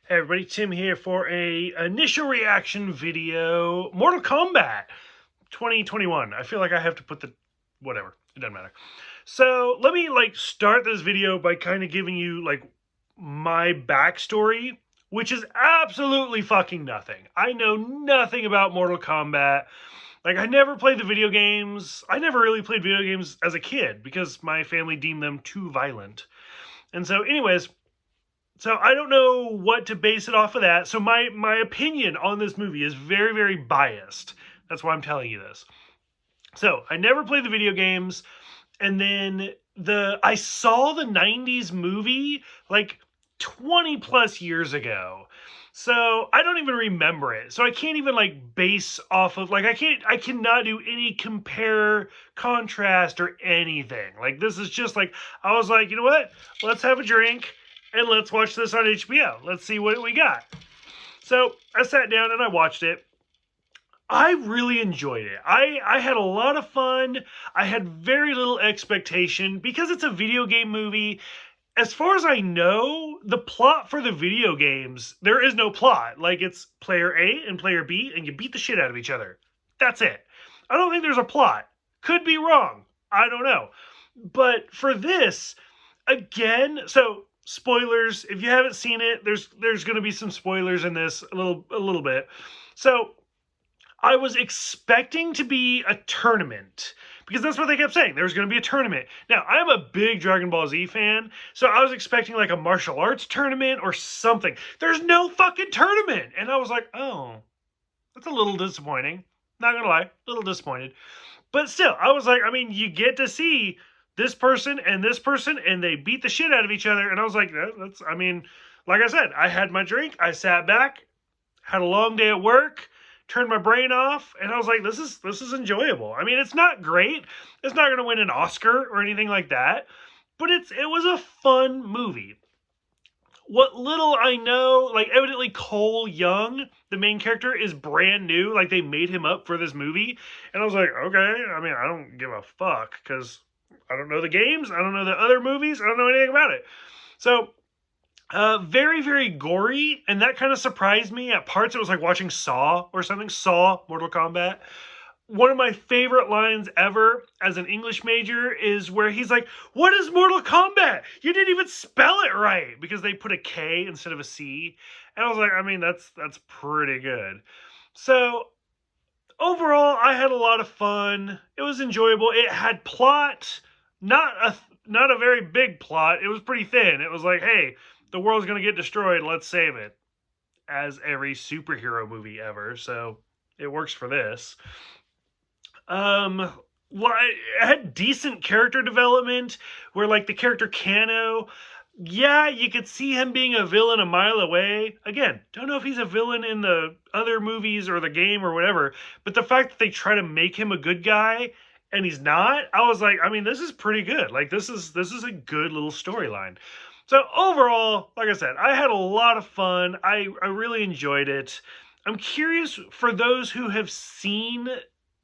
Hey everybody, Tim here for a initial reaction video. Mortal Kombat 2021. I feel like I have to put the whatever. It doesn't matter. So let me start this video by kind of giving you my backstory, which is absolutely fucking nothing. I know nothing about Mortal Kombat. I never played the video games. I never really played video games as a kid because my family deemed them too violent. And so, anyways, so I don't know what to base it off of that. So my opinion on this movie is very, very biased. That's why I'm telling you this. So I never played the video games, and then I saw the 90s movie like 20 plus years ago. So I don't even remember it. So I can't even base off of I cannot do any compare contrast or anything. This is just I was like, you know what? Let's have a drink and let's watch this on HBO. Let's see what we got. So I sat down and I watched it. I really enjoyed it. I had a lot of fun. I had very little expectation because it's a video game movie. As far as I know, the plot for the video games, there is no plot. It's player A and player B, and you beat the shit out of each other. That's it. I don't think there's a plot. Could be wrong. I don't know. But for this, again, so spoilers. If you haven't seen it, there's going to be some spoilers in this a little bit. So I was expecting to be a tournament because that's what they kept saying. There was going to be a tournament. Now, I'm a big Dragon Ball Z fan, so I was expecting a martial arts tournament or something. There's no fucking tournament. And I was like, oh, that's a little disappointing. Not going to lie, a little disappointed. But still, I was like, I mean, you get to see this person, and they beat the shit out of each other. And I was like, I mean, like I said, I had my drink, I sat back, had a long day at work, turned my brain off, and I was like, this is enjoyable. I mean, it's not great. It's not going to win an Oscar or anything like that, but it was a fun movie. What little I know, evidently Cole Young, the main character, is brand new. They made him up for this movie, and I was like, okay. I mean, I don't give a fuck because I don't know the games. I don't know the other movies. I don't know anything about it. So very, very gory, and that kind of surprised me. At parts, it was like watching Saw or something. Saw, Mortal Kombat. One of my favorite lines ever as an English major is where he's like, what is Mortal Kombat? You didn't even spell it right, because they put a K instead of a C. And I was like, I mean, that's pretty good. So overall, I had a lot of fun. It was enjoyable. It had plot, not a very big plot. It was pretty thin. It was like, hey, the world's going to get destroyed. Let's save it. As every superhero movie ever. So it works for this. It had decent character development where the character Kano, yeah, you could see him being a villain a mile away. Again, don't know if he's a villain in the other movies or the game or whatever, but the fact that they try to make him a good guy and he's not, I was like, I mean, this is pretty good. This is a good little storyline. So overall, like I said, I had a lot of fun. I really enjoyed it. I'm curious for those who have seen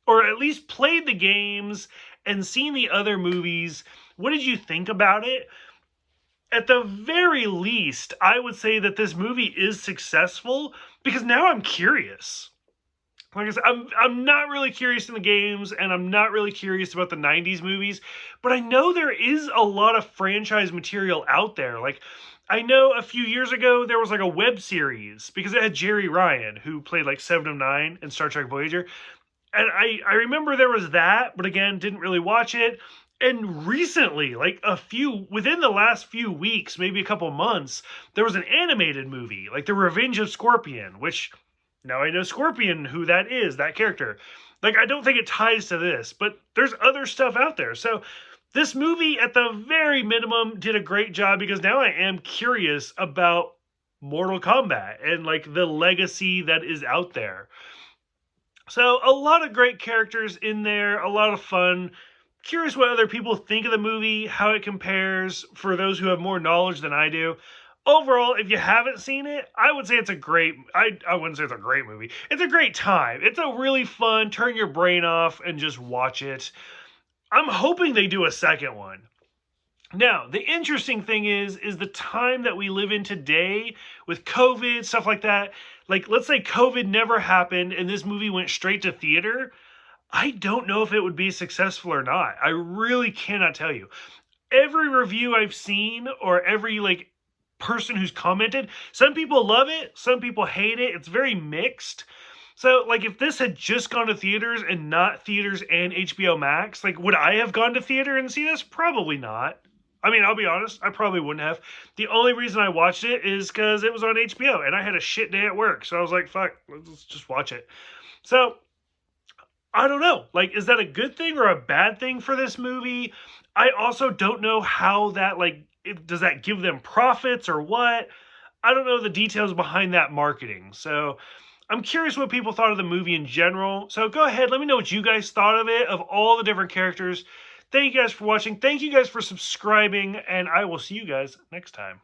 or at least played the games and seen the other movies, what did you think about it? At the very least, I would say that this movie is successful because now I'm curious. Like I said, I'm not really curious in the games, and I'm not really curious about the 90s movies, but I know there is a lot of franchise material out there. I know a few years ago there was a web series because it had Jerry Ryan, who played Seven of Nine in Star Trek Voyager. And I remember there was that, but again, didn't really watch it. And recently, within the last few weeks, maybe a couple months, there was an animated movie, The Revenge of Scorpion, which now I know Scorpion, who that is, that character. I don't think it ties to this, but there's other stuff out there. So this movie, at the very minimum, did a great job because now I am curious about Mortal Kombat and the legacy that is out there. So a lot of great characters in there, a lot of fun. Curious what other people think of the movie, how it compares for those who have more knowledge than I do. Overall, if you haven't seen it, I would say it's a great, I wouldn't say it's a great movie. It's a great time. It's a really fun, turn your brain off and just watch it. I'm hoping they do a second one. Now, the interesting thing is the time that we live in today with COVID, stuff like that. Like, let's say COVID never happened and this movie went straight to theater. I don't know if it would be successful or not. I really cannot tell you. Every review I've seen or every like person who's commented, some people love it, some people hate it. It's very mixed. So, like, if this had just gone to theaters and not theaters and HBO Max, like, would I have gone to theater and see this? Probably not. I mean, I'll be honest, I probably wouldn't have. The only reason I watched it is because it was on HBO and I had a shit day at work. So I was like, fuck, let's just watch it. So, I don't know. Like, is that a good thing or a bad thing for this movie? I also don't know how that, like, does that give them profits or what? I don't know the details behind that marketing. So I'm curious what people thought of the movie in general. So go ahead, let me know what you guys thought of it, of all the different characters. Thank you guys for watching. Thank you guys for subscribing, and I will see you guys next time.